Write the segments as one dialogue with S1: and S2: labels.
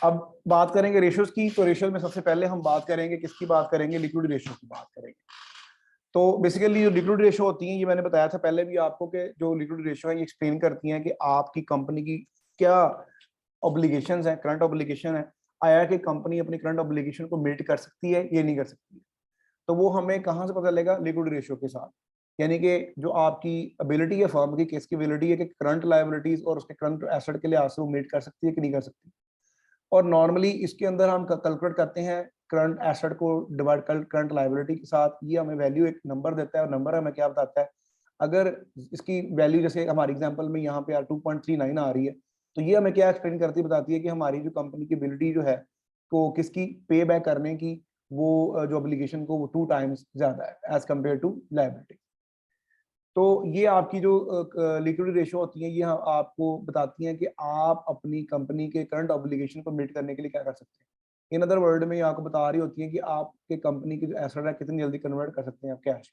S1: अब बात करेंगे रेशियोज की, तो रेशियोज में सबसे पहले हम बात करेंगे किसकी बात करेंगे, लिक्विडिटी रेशियो की बात करेंगे। तो बेसिकली जो लिक्विडिटी रेशियो होती है, ये मैंने बताया था पहले भी आपको कि जो लिक्विडिटी रेशियो है ये एक्सप्लेन करती हैं कि आपकी कंपनी की क्या ऑब्लिगेशंस है, करंट ऑब्लिगेशन है, आया कि कंपनी अपनी करंट ऑब्लिगेशन को मीट कर सकती है ये नहीं कर सकती। तो वो हमें कहाँ से पता चलेगा, लिक्विडिटी रेशियो के साथ। यानी कि जो आपकी एबिलिटी है फर्म की, किसकी एबिलिटी है कि करंट लायबिलिटीज और उसके करंट एसेट के लिहाज से वो मीट कर सकती है कि नहीं कर सकती। और नॉर्मली इसके अंदर हम कैलकुलेट करते हैं करंट एसेट को डिवाइड कर करंट लायबिलिटी के साथ। ये हमें वैल्यू एक नंबर देता है, और नंबर हमें क्या बताता है, अगर इसकी वैल्यू जैसे हमारे एग्जांपल में यहाँ पे 2.39 आ रही है, तो ये हमें क्या एक्सप्लेन करती है, बताती है कि हमारी जो कंपनी की एबिलिटी जो है तो किसकी पे बैक करने की, वो जो ऑब्लिगेशन को वो 2 टाइम्स ज्यादा है एज कम्पेयर टू लायबिलिटी। तो ये आपकी जो लिक्विडिटी रेशियो होती है, ये आपको बताती हैं कि आप अपनी कंपनी के करंट ऑब्लिगेशन को मीट करने के लिए क्या कर सकते हैं। इन अदर वर्ड में ये आपको बता रही होती है कि आपके कंपनी की जो एसेट है कितनी जल्दी कन्वर्ट कर सकते हैं आप कैश।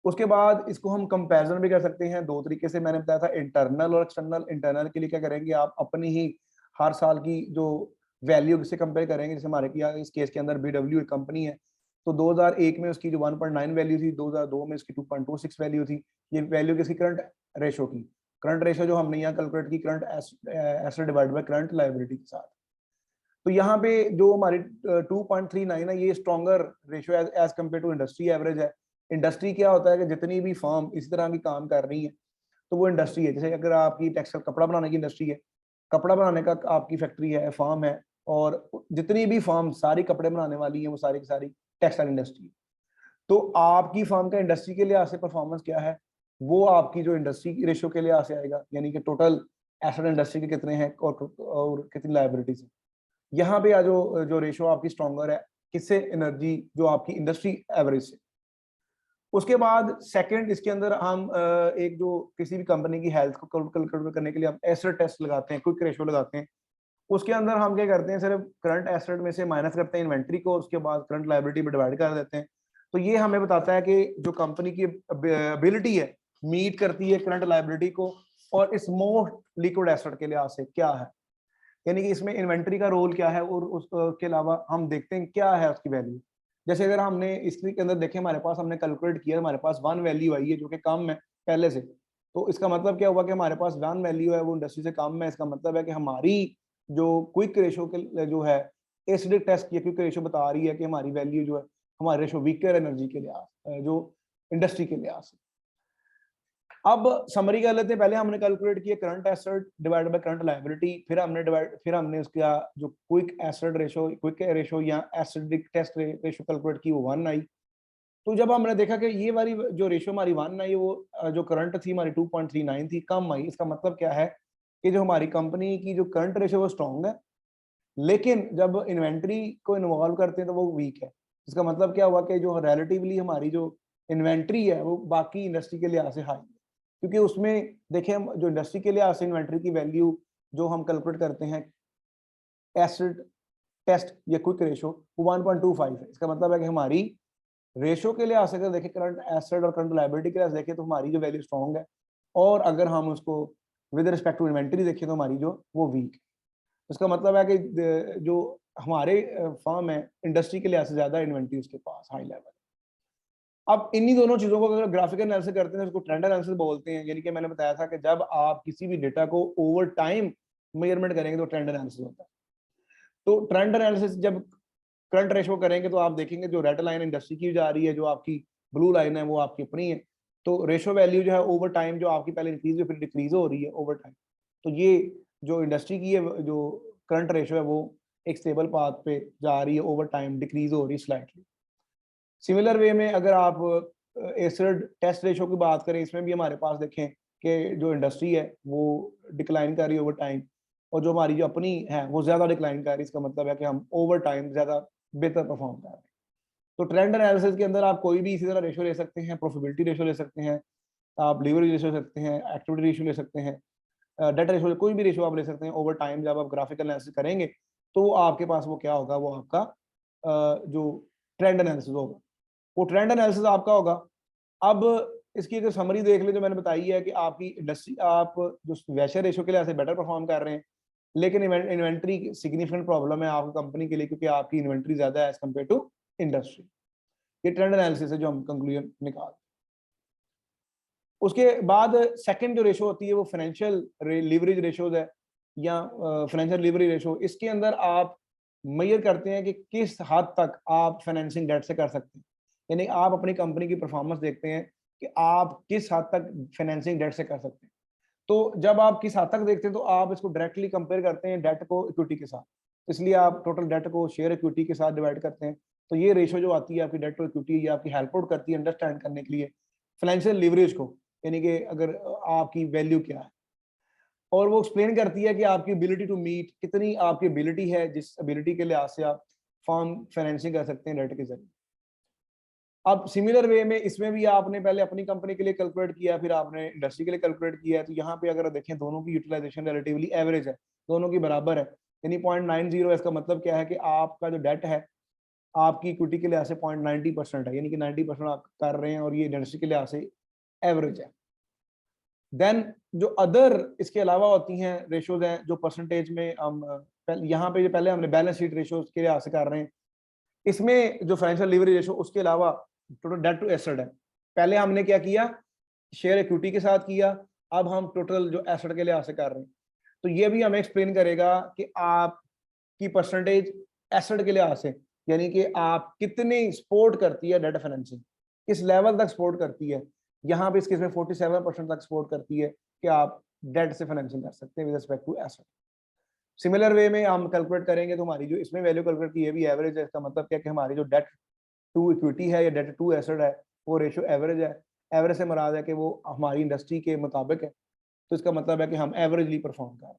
S1: उसके बाद इसको हम कंपैरिजन भी कर सकते हैं दो तरीके से, मैंने बताया था इंटरनल और एक्सटर्नल। इंटरनल के लिए क्या करेंगे, आप अपनी ही हर साल की जो वैल्यू से कंपेयर करेंगे। जैसे हमारे की इस केस के अंदर बीडब्ल्यू एक कंपनी है, तो 2001 में उसकी जो 1.9 वैल्यू थी, 2002 में उसकी 2.26 वैल्यू थी। ये वैल्यू किसकी, करंट रेशो की। करंट रेशो जो हमने यहाँ कैलकुलेट की current asset divide by current liability के साथ। तो यहाँ पे जो हमारी 2.39 है, ये stronger ratio as compare to industry average है। इंडस्ट्री क्या होता है कि जितनी भी फर्म इस तरह की काम कर रही है तो वो इंडस्ट्री है। जैसे अगर आपकी टेक्सटाइल कपड़ा बनाने की इंडस्ट्री है, कपड़ा बनाने का आपकी फैक्ट्री है, फर्म है, और जितनी भी फर्म सारी कपड़े बनाने वाली है वो सारी की सारी टेक्सटाइल इंडस्ट्री है। तो आपकी फर्म का इंडस्ट्री के लिहाज से परफॉर्मेंस क्या है, वो आपकी जो इंडस्ट्री की रेशियो के लिहाज से आएगा। यानी कि टोटल एसेट इंडस्ट्री के कितने हैं और कितनी लायबिलिटीज है। यहाँ पे जो जो रेशियो आपकी स्ट्रॉन्गर है किससे, एनर्जी जो आपकी इंडस्ट्री एवरेज से। उसके बाद सेकंड इसके अंदर हम एक जो किसी भी कंपनी की हेल्थ को कैलकुलेट करने के लिए हम एसेट टेस्ट लगाते हैं, क्विक रेशियो लगाते हैं। उसके अंदर हम क्या करते हैं, सिर्फ करंट एसेट में से माइनस करते हैं इन्वेंट्री को, उसके बाद करंट लायबिलिटी में डिवाइड कर देते हैं। तो ये हमें बताता है कि जो कंपनी की एबिलिटी है मीट करती है करंट लायबिलिटी को, और इस मोस्ट लिक्विड एसेट के लिहाज से क्या है। यानी कि इसमें इन्वेंट्री का रोल क्या है, और उसके अलावा हम देखते हैं क्या है उसकी वैल्यू। जैसे अगर हमने इसके अंदर देखे, हमारे पास हमने कैलकुलेट किया, हमारे पास 1 वैल्यू आई है जो कि कम है पहले से। तो इसका मतलब क्या हुआ कि हमारे पास 1 वैल्यू है वो इंडस्ट्री से कम है। इसका मतलब है कि हमारी जो क्विक रेशो के जो है एसिडिक टेस्ट की क्विक रेशो बता रही है कि हमारी वैल्यू जो है, हमारी रेशो वीकर एनर्जी के लिहाज जो इंडस्ट्री के लिहाज से। अब समरी कर लेते हैं। पहले हमने कैलकुलेट किया current asset divide by current liability, फिर हमने उसका जो quick asset ratio, quick ratio या एसिडिक टेस्ट रेशो कैलकुलेट की, वो 1 आई। तो जब हमने देखा कि ये वाली जो रेशो हमारी 1 आई, वो जो करंट थी हमारी 2.39 थी, कम आई। इसका मतलब क्या है कि जो हमारी कंपनी की जो करंट रेशो वो स्ट्रॉन्ग है, लेकिन जब इन्वेंट्री को इन्वॉल्व करते हैं तो वो वीक है। इसका मतलब क्या हुआ कि जो रिलेटिवली हमारी जो इन्वेंट्री है वो बाकी इंडस्ट्री के लिहाज से हाई है। क्योंकि उसमें देखिए, हम जो इंडस्ट्री के लिहाज से इन्वेंट्री की वैल्यू जो हम कैलकुलेट करते हैं एसिड टेस्ट या क्विक रेशो, वो 1.25 है। इसका मतलब है कि हमारी रेशो के लिहाज से अगर देखें, करंट एसेट और करंट लायबिलिटी के लिहाज देखें, तो हमारी जो वैल्यू स्ट्रॉन्ग है। और अगर हम उसको विद रिस्पेक्ट टू इन्वेंट्री देखें तो हमारी जो वो वीक है। इसका मतलब है कि जो हमारे फर्म है इंडस्ट्री के लिहाज से ज्यादा इन्वेंट्री उसके पास हाई लेवल। अब इन्हीं दोनों चीजों को अगर ग्राफिकल एनालिसिस करते हैं, उसको ट्रेंड एनालिसिस बोलते हैं। यानी कि मैंने बताया था कि जब आप किसी भी डेटा को ओवर टाइम मेजरमेंट करेंगे तो ट्रेंड एनालिसिस होता है। तो ट्रेंड एनालिसिस जब करंट रेशो करेंगे तो आप देखेंगे जो रेड लाइन इंडस्ट्री की जा रही है, जो आपकी ब्लू लाइन है वो आपकी अपनी है। तो रेशो वैल्यू जो है ओवर टाइम, जो आपकी पहले इंक्रीज हुई फिर डिक्रीज हो रही है ओवर टाइम। तो ये जो इंडस्ट्री की है जो करंट रेशो है वो एक स्टेबल पाथ पे जा रही है, ओवर टाइम डिक्रीज हो रही है स्लाइटली। सिमिलर वे में अगर आप एसिड टेस्ट रेशो की बात करें, इसमें भी हमारे पास देखें कि जो इंडस्ट्री है वो डिक्लाइन कर रही है ओवर टाइम, और जो हमारी जो अपनी है वो ज्यादा डिक्लाइन कर रही है। इसका मतलब है कि हम ओवर टाइम ज्यादा बेहतर परफॉर्म कर रहे हैं। तो ट्रेंड एनालिसिस के अंदर आप कोई भी इसी तरह रेशो ले सकते हैं, प्रॉफिटेबिलिटी रेशो ले सकते हैं, आप लीवरेज रेशो ले सकते हैं, एक्टिविटी रेशो ले सकते हैं, डेट रेशो, कोई भी रेशो आप ले सकते हैं ओवर टाइम। जब आप ग्राफिकल एनालिसिस करेंगे तो आपके पास वो क्या होगा, वो आपका जो ट्रेंड एनालिसिस होगा, वो ट्रेंड एनालिसिस आपका होगा। अब इसकी अगर समरी देख ले जो मैंने बताई है कि आपकी इंडस्ट्री, आप जो वैश्य रेशो के लिए ऐसे बेटर परफॉर्म कर रहे हैं, लेकिन इन्वेंट्री सिग्निफिकेंट प्रॉब्लम है आपकी कंपनी के लिए, क्योंकि आपकी इन्वेंट्री ज्यादा है एज कम्पेयर टू इंडस्ट्री। ये ट्रेंड एनालिसिस है जो हम कंक्लूजन निकाल। उसके बाद सेकंड जो रेशो होती है वो फाइनेंशियल लीवरेज रेशोज है, या फाइनेंशियल लीवरेज रेशो। इसके अंदर आप मेजर करते हैं कि किस हद तक आप फाइनेंसिंग डेट से कर सकते हैं, यानी आप अपनी कंपनी की परफॉर्मेंस देखते हैं कि आप किस हद तक फाइनेंसिंग डेट से कर सकते हैं। तो जब आप किस हद तक देखते हैं तो आप इसको डायरेक्टली कंपेयर करते हैं डेट को इक्विटी के साथ, इसलिए आप टोटल डेट को शेयर इक्विटी के साथ डिवाइड करते हैं। तो ये रेशो जो आती है आपकी डेट टू इक्विटी, ये आपकी हेल्प आउट करती है अंडरस्टैंड करने के लिए फाइनेंशियल लीवरेज को, यानी कि अगर आपकी वैल्यू क्या है, और वो एक्सप्लेन करती है कि आपकी एबिलिटी टू मीट, कितनी आपकी एबिलिटी है जिस एबिलिटी के लिहाज से आप फॉर्म फाइनेंसिंग कर सकते हैं डेट के जरिए। अब सिमिलर वे में इसमें भी आपने पहले अपनी कंपनी के लिए कैलकुलेट किया, फिर आपने इंडस्ट्री के लिए कैलकुलेट किया है। तो यहाँ पे अगर देखें दोनों की यूटिलाइजेशन रिलेटिवली एवरेज है, दोनों की बराबर है, यानी 0.90। इसका मतलब क्या है कि आपका जो डेट है आपकी इक्विटी के लिहाज से 0.90% है, यानी कि 90% आप कर रहे हैं, और ये इंडस्ट्री के लिहाज से एवरेज है। देन जो अदर इसके अलावा होती हैं रेशोज हैं जो परसेंटेज में हम यहाँ पे जो पहले हमने बैलेंस शीट रेशोज के लिहाज से कर रहे हैं, इसमें जो फाइनेंशियल लीवरेज रेशो उसके अलावा टोटल डेट टू एसेट है। पहले हमने क्या किया, शेयर इक्विटी के साथ किया, अब हम टोटल जो एसेट के लिहाज से कर रहे हैं। तो ये भी हमें एक्सप्लेन करेगा कि आपकी परसेंटेज एसेट के लिहाज से, यानी कि आप कितनी सपोर्ट करती है डेट फाइनेंसिंग, किस लेवल तक सपोर्ट करती है। यहाँ पे इस केस में 47% तक सपोर्ट करती है कि आप डेट से फाइनेंसिंग कर सकते हैं with respect to asset. Similar way में हम कैलकुलेट करेंगे तो हमारी जो इसमें वैल्यू कैलकुलेट की है भी एवरेज है। इसका मतलब क्या है कि हमारी जो डेट टू इक्विटी है या डेट टू एसेट है वो रेशियो एवरेज है। एवरेज से मुराद है कि वो हमारी इंडस्ट्री के मुताबिक है, तो इसका मतलब है कि हम एवरेजली परफॉर्म कर रहे हैं।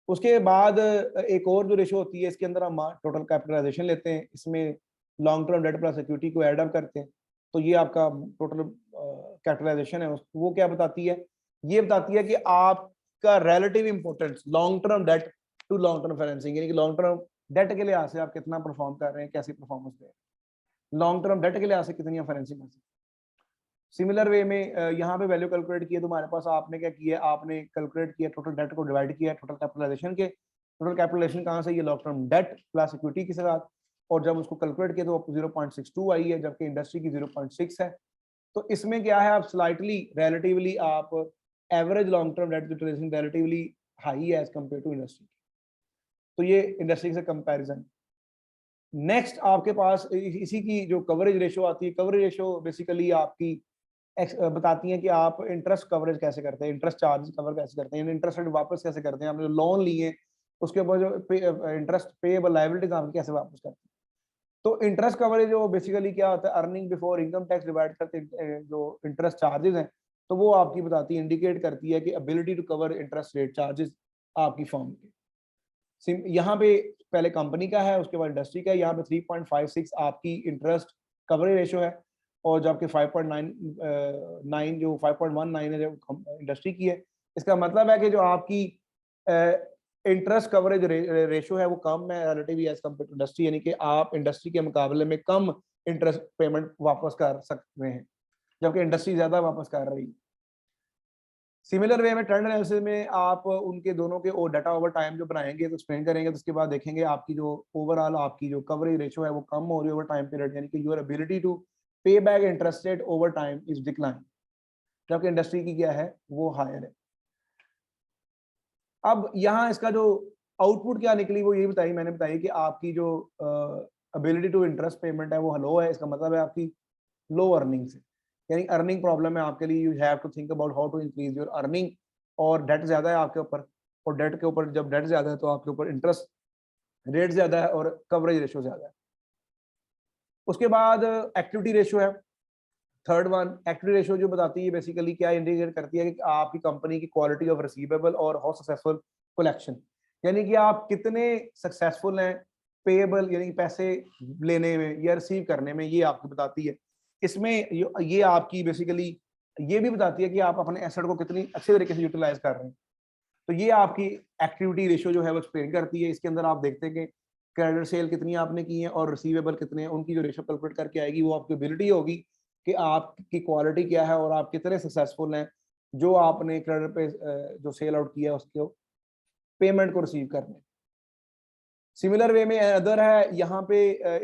S1: उसके बाद एक और जो रेशियो होती है, इसके अंदर हम टोटल कैपिटलाइजेशन लेते हैं, इसमें long term date plus equity को एड अप करते हैं, तो ये आपका टोटल कैपिटलाइजेशन है। वो क्या बताती है, ये बताती है कि आपका relative importance long term debt to long term financing, यानी कि लॉन्ग टर्म डेट के लिहाज से आप कितना परफॉर्म कर रहे हैं, कैसी परफॉर्मेंस दे रहे हैं, लॉन्ग टर्म डेट के लिहाज से कितनी फाइनेंसिंग कर सकते हैं। सिमिलर वे में यहाँ पे वैल्यू कैलकुलेट किया, तो हमारे पास आपने क्या किया, आपने कैलकुलेट किया टोटल डेट को डिवाइड किया टोटल कैपिटलाइजेशन के। टोटल कैपिटलाइजेशन कहाँ से, ये long term date plus equity के साथ, और जब उसको कैलकुलेट किया तो 0.62 आई है, जबकि इंडस्ट्री की 0.6 है। तो इसमें क्या है, आप स्लाइटली रिलेटिवली आप average long term debt utilization relatively high है एज कम्पेयर टू इंडस्ट्री। तो ये इंडस्ट्री से कंपैरिजन। नेक्स्ट आपके पास इसी की जो कवरेज रेशो आती है, कवरेज रेशो बेसिकली आपकी बताती हैं कि आप इंटरेस्ट कवरेज कैसे करते हैं, इंटरेस्ट चार्ज कवर कैसे करते हैं, इंटरेस्ट रेट वापस कैसे करते हैं, आपने जो लोन लिए उसके ऊपर जो इंटरेस्ट पेएबल लायबिलिटीज आप कैसे वापस करते हैं। तो इंटरेस्ट कवरेज जो बेसिकली क्या होता है, earning before income tax divide करते जो इंटरेस्ट चार्जेस हैं, तो वो आपकी बताती है, इंडिकेट करती है कि ability to cover interest rate charges आपकी फर्म के। यहाँ पे पहले कंपनी का है, उसके बाद इंडस्ट्री का है। यहाँ पे 3.56 आपकी इंटरेस्ट कवरेज रेशो है, और जो आपके 5.9 जो 5.19 है जो इंडस्ट्री की है। इसका मतलब है कि जो आपकी इंटरेस्ट कवरेज रेशो है वो कम है relatively as compare to industry, यानी कि आप इंडस्ट्री के मुकाबले में कम इंटरेस्ट पेमेंट वापस कर सकते हैं, जबकि इंडस्ट्री ज्यादा वापस कर रही है। सिमिलर वे में ट्रेंड एनालिसिस में आप उनके दोनों के डाटा ओवर टाइम जो बनाएंगे तो एक्सप्लेन करेंगे, तो उसके बाद देखेंगे आपकी जो ओवरऑल आपकी जो कवरेज रेशो है वो कम हो रही है ओवर टाइम पीरियड, यानी कि your ability to pay back interest rate over time is decline, जबकि इंडस्ट्री की क्या है वो हायर है। अब यहाँ इसका जो आउटपुट क्या निकली वो यही बताई मैंने, बताई कि आपकी जो एबिलिटी टू इंटरेस्ट पेमेंट है वो लो है। इसका मतलब है आपकी लो अर्निंग से, यानी अर्निंग प्रॉब्लम है आपके लिए, you have to think about how to increase your earning. और डेट ज्यादा है आपके ऊपर, और डेट के ऊपर जब डेट ज्यादा है तो आपके ऊपर इंटरेस्ट रेट ज्यादा है और कवरेज रेशियो ज्यादा है। उसके बाद एक्टिविटी रेशियो है थर्ड वन। एक्टिविटी रेशियो जो बताती है बेसिकली क्या इंडिकेट करती है कि आपकी कंपनी की क्वालिटी ऑफ रिसीवेबल और हाउ सक्सेसफुल कलेक्शन, यानी कि आप कितने सक्सेसफुल हैं पेएबल यानी कि पैसे लेने में या रिसीव करने में, ये आपको बताती है। इसमें ये आपकी बेसिकली ये भी बताती है कि आप अपने एसेट को कितनी अच्छे तरीके से यूटिलाइज कर रहे हैं। तो ये आपकी एक्टिविटी रेशियो जो है वो एक्सप्लेन करती है। इसके अंदर आप देखते हैं कि क्रेडिट सेल कितनी आपने की है और रिसीवेबल कितने हैं, उनकी जो रेशियो कैलकुलेट करके आएगी वो आपकी एबिलिटी होगी कि आपकी क्वालिटी क्या है और आप कितने सक्सेसफुल हैं जो आपने क्रेडिट पे जो सेल आउट किया है उसको पेमेंट को रिसीव करने। सिमिलर वे में अदर है, यहाँ पे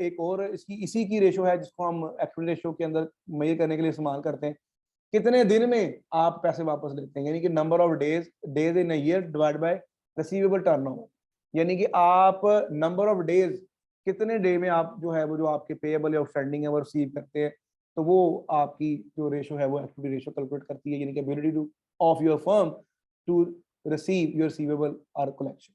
S1: एक और इसी की रेशो है जिसको हम एक्टिविटी रेशो के अंदर मेजर करने के लिए इस्तेमाल करते हैं, कितने दिन में आप पैसे वापस लेते हैं, यानी कि number of days in a year divide by receivable turnover, यानी कि आप नंबर ऑफ डेज कितने डे में आप जो है वो जो आपके पेएबल या आउटस्टैंडिंग है वो रिसीव करते हैं, तो वो आपकी जो रेशो है वो एक्टिविटी रेशो कैलकुलेट करती है, यानी कि ability to of your firm to receive your receivable और कलेक्शन।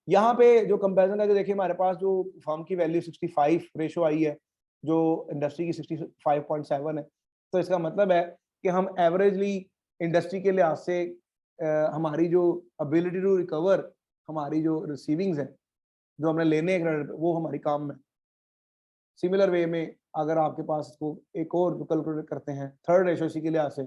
S1: यहाँ पे जो कंपैरिजन करके देखिए, हमारे पास जो फर्म की वैल्यू 65 रेशो आई है, जो इंडस्ट्री की 65.7 है, तो इसका मतलब है कि हम एवरेजली इंडस्ट्री के लिहाज से हमारी जो एबिलिटी टू रिकवर, हमारी जो रिसीविंग्स है जो हमने लेने हैं क्रेडिट, वो हमारी काम में। सिमिलर वे में अगर आपके पास इसको एक और कैलकुलेट करते हैं थर्ड रेशो इसी के लिहाज से,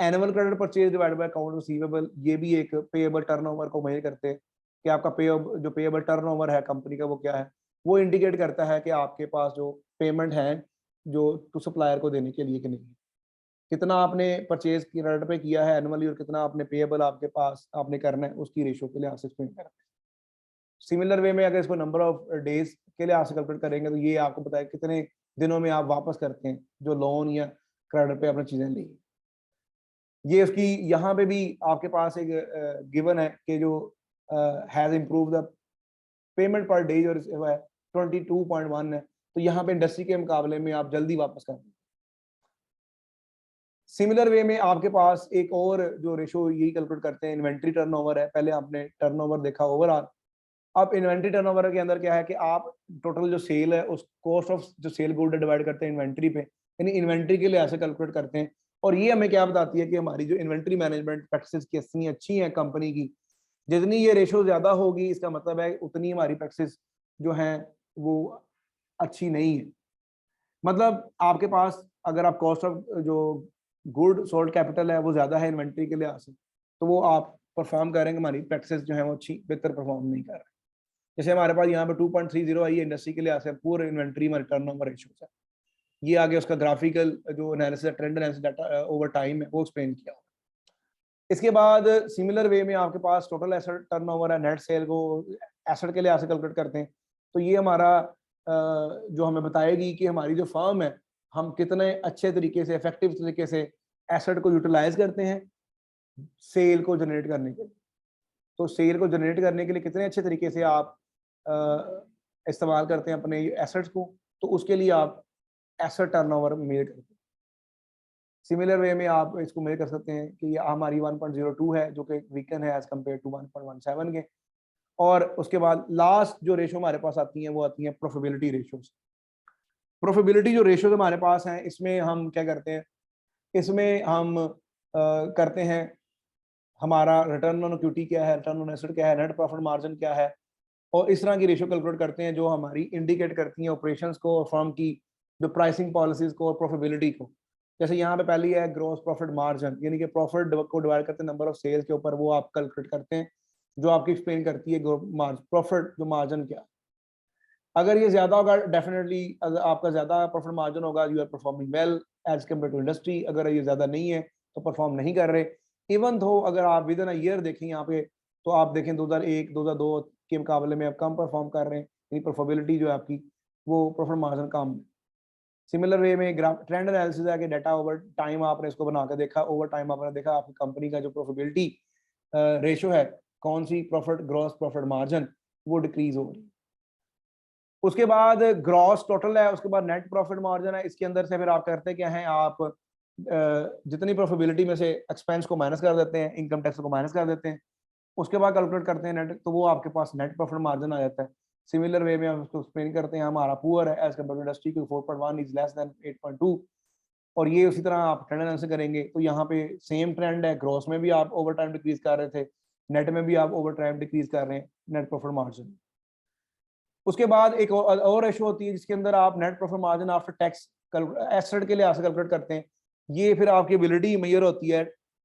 S1: annual credit purchase divide by account receivable, ये भी एक पेएबल टर्नओवर को मेजर करते हैं कि आपका जो पेएबल टर्नओवर है कंपनी का वो क्या है, वो इंडिकेट करता है कि आपके पास जो पेमेंट है जो टू सप्लायर को देने के लिए कि नहीं, कितना आपने परचेज क्रेडिट पे किया है एनुअली और कितना आपने पेएबल आपके पास आपने करना है, उसकी रेशो के लिहाज से एक्सप्लेन करते हैं। सिमिलर वे में अगर इसको नंबर ऑफ डेज के लिहाज से कैलकुलेट करेंगे तो ये आपको पता है कितने दिनों में आप वापस करते हैं जो लोन या क्रेडिट पे आपने चीजें ली। ये उसकी यहाँ पे भी आपके पास एक गिवन है कि जो has improve the payment per day और 22.1 है, तो यहाँ पे इंडस्ट्री के मुकाबले में आप जल्दी वापस कर दें। सिमिलर वे में आपके पास एक और जो रेशो यही कैलकुलेट करते हैं, इन्वेंट्री टर्नओवर है। पहले आपने टर्नओवर देखा ओवरऑल, अब इन्वेंट्री टर्नओवर के अंदर क्या है कि आप टोटल जो सेल है उस कॉस्ट ऑफ जो सेल गुड डिवाइड करते हैं इन्वेंट्री पे, यानी इन्वेंट्री के लिए ऐसे कैलकुलेट करते हैं। और ये हमें क्या बताती है कि हमारी जो इन्वेंट्री मैनेजमेंट प्रैक्टिस कितनी अच्छी है कंपनी की, जितनी ये रेशो ज्यादा होगी इसका मतलब है उतनी हमारी प्रैक्टिस जो है वो अच्छी नहीं है। मतलब आपके पास अगर आप कॉस्ट ऑफ जो गुड सोल्ड कैपिटल है वो ज्यादा है इन्वेंट्री के लिहाज से, तो वो आप परफॉर्म करेंगे, हमारी प्रैक्टिस जो है वो अच्छी बेहतर परफॉर्म नहीं कर रहे। जैसे हमारे पास यहाँ पे 2.30 आई है इंडस्ट्री के लिहाज से, पूरे इन्वेंट्री में टर्नओवर रेशियो है। ये आगे उसका ग्राफिकल जो analysis trend analysis data over time है वो एक्सप्लेन किया हुआ। इसके बाद सिमिलर वे में आपके पास टोटल एसेट टर्नओवर है, नेट सेल को एसेट के लिहाज से कैलकुलेट करते हैं, तो ये हमारा जो हमें बताएगी कि हमारी जो फर्म है हम कितने अच्छे तरीके से इफेक्टिव तरीके से एसेट को यूटिलाइज करते हैं सेल को जनरेट करने के लिए। तो सेल को जनरेट करने के लिए कितने अच्छे तरीके से आप इस्तेमाल करते हैं अपने एसेट्स को, तो उसके लिए आप एसेट टर्नओवर मेजर करते हैं। सिमिलर वे में आप इसको मेजर कर सकते हैं कि ये हमारी 1.02 है जो कि वीकन है एज कम्पेयर टू 1.17 के। और उसके बाद लास्ट जो रेशो हमारे पास आती है वो आती है प्रॉफिटेबिलिटी रेशोज। प्रॉफिटेबिलिटी जो रेशोज हमारे पास हैं इसमें हम क्या करते हैं, इसमें हम करते हैं हमारा रिटर्न ऑन इक्विटी क्या है, रिटर्न ऑन एसेट क्या है, नेट प्रॉफिट मार्जिन क्या है, और इस तरह की रेशियो कैलकुलेट करते हैं जो हमारी इंडिकेट करती हैं ऑपरेशंस को और फर्म की जो प्राइसिंग पॉलिसीज को और प्रॉफिटेबिलिटी को। जैसे यहाँ पे पहली है ग्रॉस प्रॉफिट मार्जिन, यानी कि प्रॉफिट को डिवाइड करते हैं नंबर ऑफ सेल्स के ऊपर, वो आप कैलकुलेट करते हैं जो आपकी एक्सप्लेन करती है प्रॉफिट जो मार्जिन क्या। अगर ये ज्यादा होगा डेफिनेटली, अगर आपका ज्यादा प्रॉफिट मार्जिन होगा you are performing well as compare to industry. अगर ये ज्यादा नहीं है तो परफॉर्म नहीं कर रहे। इवन दो अगर आप विद इन ईयर देखें यहाँ पे, तो आप देखें 2001 2002 के मुकाबले में आप कम परफॉर्म कर रहे हैं, यानी प्रॉफिटेबिलिटी जो है आपकी वो प्रॉफिट मार्जिन कम है। सिमिलर वे में ट्रेंड एनालिसिस है कि डाटा ओवर टाइम आपने इसको बना के देखा, ओवर टाइम आपने देखा आपकी कंपनी का जो प्रॉफिटेबिलिटी रेशो है, कौन सी प्रॉफिट ग्रॉस प्रॉफिट मार्जिन वो डिक्रीज हो रही है। उसके बाद ग्रॉस टोटल है, उसके बाद नेट प्रॉफिट मार्जिन है। इसके अंदर से फिर आप करते क्या हैं, आप जितनी प्रॉफिटेबिलिटी में से एक्सपेंस को माइनस कर देते हैं, इनकम टैक्स को माइनस कर देते हैं, उसके बाद कैलकुलेट करते हैं नेट, तो वो आपके पास नेट प्रॉफिट मार्जिन आ जाता है। सिमिलर वे में हम उसको एक्सप्लेन करते हैं हमारा पुअर है एज कम्पेयर टू इंडस्ट्री की 4.1 इज लेस देन 8.2। और ये उसी तरह आप ट्रेंड एनालिसिस करेंगे तो यहाँ पे सेम ट्रेंड है, ग्रॉस में भी आप ओवर टाइम डिक्रीज कर रहे थे, नेट में भी आप ओवर टाइम डिक्रीज कर रहे हैं नेट प्रॉफिट मार्जिन। उसके बाद एक और रेशो होती है जिसके अंदर आप net profit margin after tax asset के लिहाज से कैलकुलेट करते हैं। ये फिर आपकी एबिलिटी मेजर होती है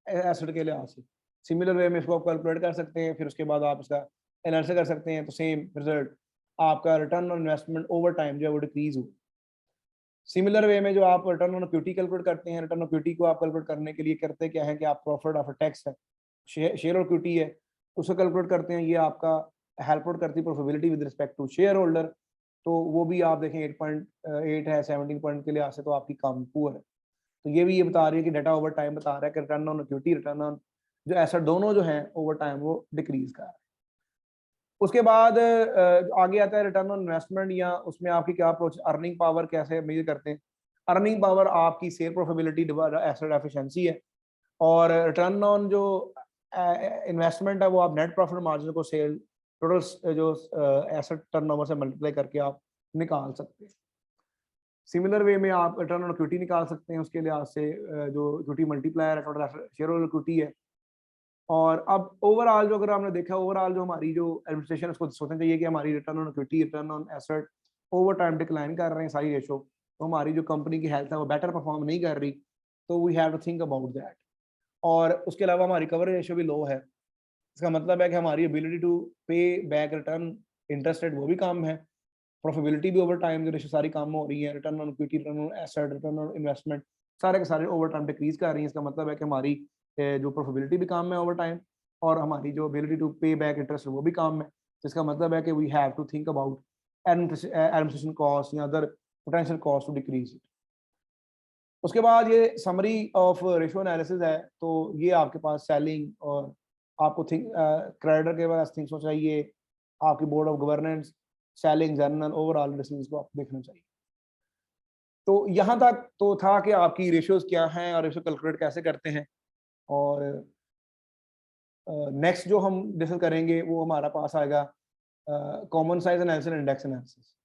S1: एसेट के लिहाज से। सिमिलर वे में इसको आप कैलकुलेट कर सकते हैं, फिर उसके बाद आप इसका एनालिसिस कर सकते हैं, तो सेम रिजल्ट आपका return on investment over time जो है वो डिक्रीज हो। सिमिलर वे में जो आप रिटर्न ऑन इक्विटी कैलकुलेट करते हैं, रिटर्न ऑन इक्विटी को आप कैलकुलेट करने के लिए करते क्या है कि आप प्रॉफिट आफ्टर टैक्स है, शेयर और इक्विटी है, उसको कैलकुलेट करते हैं, ये आपका हेल्प आउट करती है profitability with respect to share holder, तो वो भी आप देखें 8.8 है 17 पॉइंट के लिहाज से तो आपकी कम पुअर है। तो ये भी ये बता रही है कि डाटा ओवर टाइम बता रहा है कि return on equity, return on जो एसेट दोनों जो हैं ओवर टाइम वो डिक्रीज कर रहा है। उसके बाद आगे आता है रिटर्न ऑन इन्वेस्टमेंट, या उसमें आपकी क्या अप्रोच, अर्निंग पावर कैसे मेजर करते हैं। अर्निंग पावर आपकी सेल प्रोफिटेबिलिटी एसेट एफिशिएंसी है, और रिटर्न ऑन जो इन्वेस्टमेंट है वो आप नेट प्रॉफिट मार्जिन को सेल टोटल जो एसेट टर्नओवर से मल्टीप्लाई करके आप निकाल सकते हैं। सिमिलर वे में आप रिटर्न ऑन इक्विटी निकाल सकते हैं, उसके लिहाज से जो इक्विटी मल्टीप्लायर है टोटल शेयर होल्डर इक्विटी है। और अब ओवरऑल जो अगर हमने देखा, ओवरऑल जो हमारी जो एडमिनिस्ट्रेशन उसको सोचना चाहिए कि हमारी return on equity, return on asset over time decline कर रहे हैं सारी रेशो, तो हमारी जो कंपनी की हेल्थ है वो बेटर परफॉर्म नहीं कर रही, तो we have to think about that. और उसके अलावा हमारी कवरेज रेशो भी लो है, इसका मतलब है कि हमारी ability to pay back return interest rate वो भी कम है, प्रॉफिटेबिलिटी भी ओवर टाइम जो रेशो सारी कम हो रही है, return on equity, return on asset, return on investment सारे के सारे ओवर टाइम डिक्रीज कर रही है। इसका मतलब है कि हमारी जो प्रॉफिटेबिलिटी भी कम है ओवर टाइम, और हमारी जो ability to pay back interest वो भी कम है। जिसका मतलब है कि we have to think about administration cost या other potential cost to decrease it. उसके बाद ये समरी ऑफ रेशियो एनालिसिस है, तो ये आपके पास सेलिंग और आपको थिंक क्रेडिटर के पास थिंक सोचना चाहिए, आपकी board of governance, selling, journal, overall decision को आपको देखना चाहिए। तो यहाँ तक तो था कि आपकी रेशियोज क्या हैं और रेशियो कैलकुलेट कैसे करते हैं। और नेक्स्ट जो हम डिस्कस करेंगे वो हमारा पास आएगा common size analysis, index analysis.